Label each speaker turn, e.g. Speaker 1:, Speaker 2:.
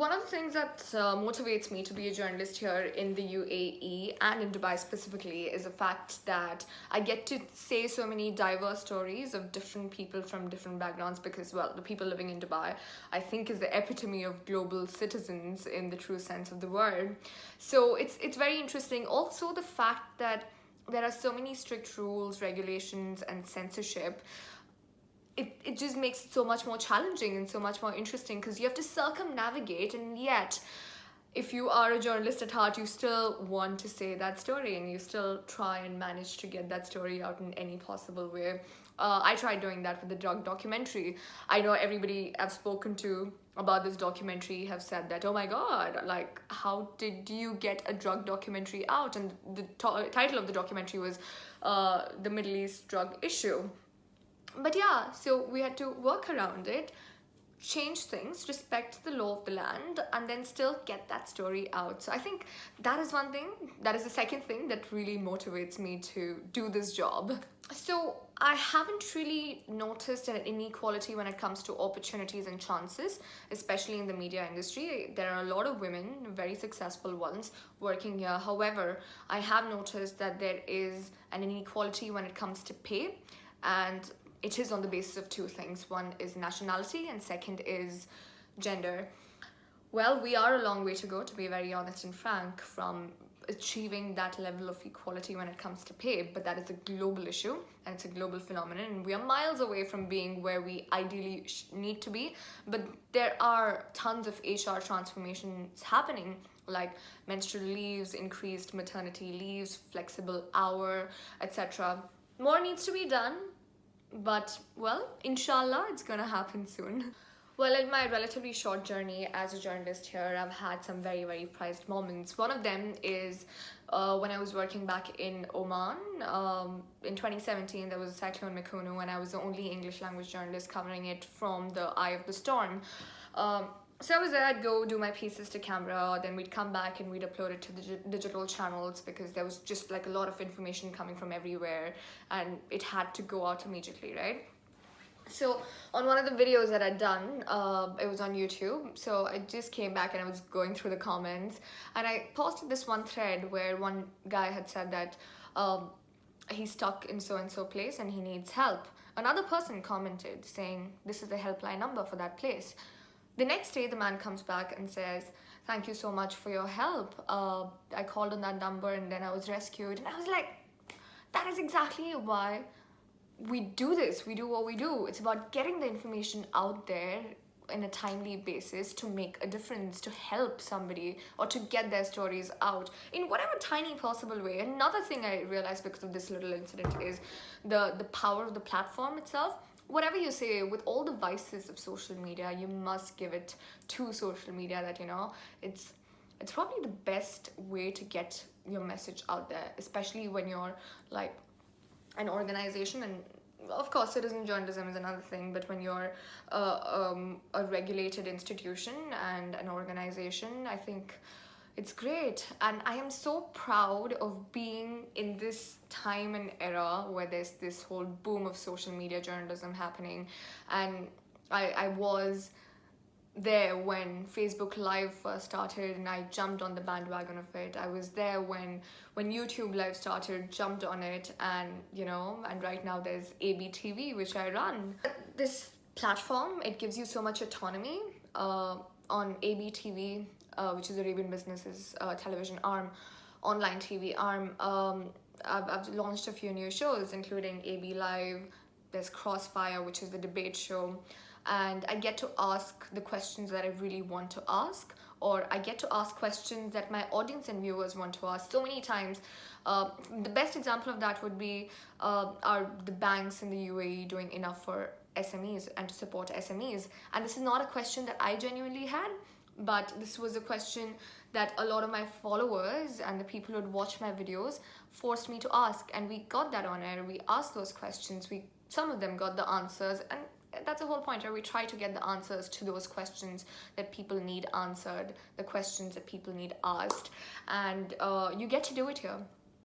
Speaker 1: one of the things that motivates me to be a journalist here in the UAE and in Dubai specifically is the fact that I get to say so many diverse stories of different people from different backgrounds because, well, the people living in Dubai, I think, is the epitome of global citizens in the true sense of the word. So it's very interesting. Also, the fact that there are so many strict rules, regulations, and censorship. It just makes it so much more challenging and so much more interesting because you have to circumnavigate, and yet if you are a journalist at heart, you still want to say that story and you still try and manage to get that story out in any possible way. I tried doing that with the drug documentary. I know everybody I've spoken to about this documentary have said that, oh my god, like, how did you get a drug documentary out? And the title of the documentary was the Middle East drug issue. But yeah, so we had to work around it, change things, respect the law of the land, and then still get that story out. So I think that is one thing, that is the second thing that really motivates me to do this job. So I haven't really noticed an inequality when it comes to opportunities and chances, especially in the media industry. There are a lot of women, very successful ones, working here. However, I have noticed that there is an inequality when it comes to pay, and it is on the basis of two things. One is nationality and second is gender. Well, we are a long way to go, to be very honest and frank, from achieving that level of equality when it comes to pay, but that is a global issue and it's a global phenomenon, and we are miles away from being where we ideally need to be. But there are tons of HR transformations happening, like menstrual leaves, increased maternity leaves, flexible hour, etc. More needs to be done, but, well, inshallah, it's gonna happen soon. Well, in my relatively short journey as a journalist here, I've had some very, very prized moments. One of them is when I was working back in Oman. In 2017, there was a cyclone Mikunu, and I was the only English language journalist covering it from the eye of the storm. So I was there, I'd go do my pieces to camera, then we'd come back and we'd upload it to the digital channels because there was just like a lot of information coming from everywhere and it had to go out immediately, right? So on one of the videos that I'd done, it was on YouTube, so I just came back and I was going through the comments and I posted this one thread where one guy had said that he's stuck in so-and-so place and he needs help. Another person commented saying, this is the helpline number for that place. The next day, the man comes back and says, thank you so much for your help. I called on that number and then I was rescued. And I was like, that is exactly why we do this. We do what we do. It's about getting the information out there in a timely basis to make a difference, to help somebody or to get their stories out in whatever tiny possible way. Another thing I realized because of this little incident is the power of the platform itself. Whatever you say, with all the vices of social media, you must give it to social media that, you know, it's probably the best way to get your message out there, especially when you're like an organization. And of course, citizen journalism is another thing, but when you're a regulated institution and an organization, I think it's great. And I am so proud of being in this time and era where there's this whole boom of social media journalism happening. And I was there when Facebook Live first started and I jumped on the bandwagon of it. I was there when YouTube Live started, jumped on it, and, you know, and right now there's ABTV, which I run. This platform, it gives you so much autonomy. On ABTV, which is Arabian Business's television arm, online TV arm, I've launched a few new shows, including AB Live, there's Crossfire, which is the debate show, and I get to ask the questions that I really want to ask, or I get to ask questions that my audience and viewers want to ask. So many times, the best example of that would be, are the banks in the UAE doing enough for SMEs and to support SMEs? And this is not a question that I genuinely had, but this was a question that a lot of my followers and the people who would watch my videos forced me to ask, and we got that on air. We asked those questions, some of them got the answers, and that's the whole point, right? We try to get the answers to those questions that people need answered, the questions that people need asked, and you get to do it here.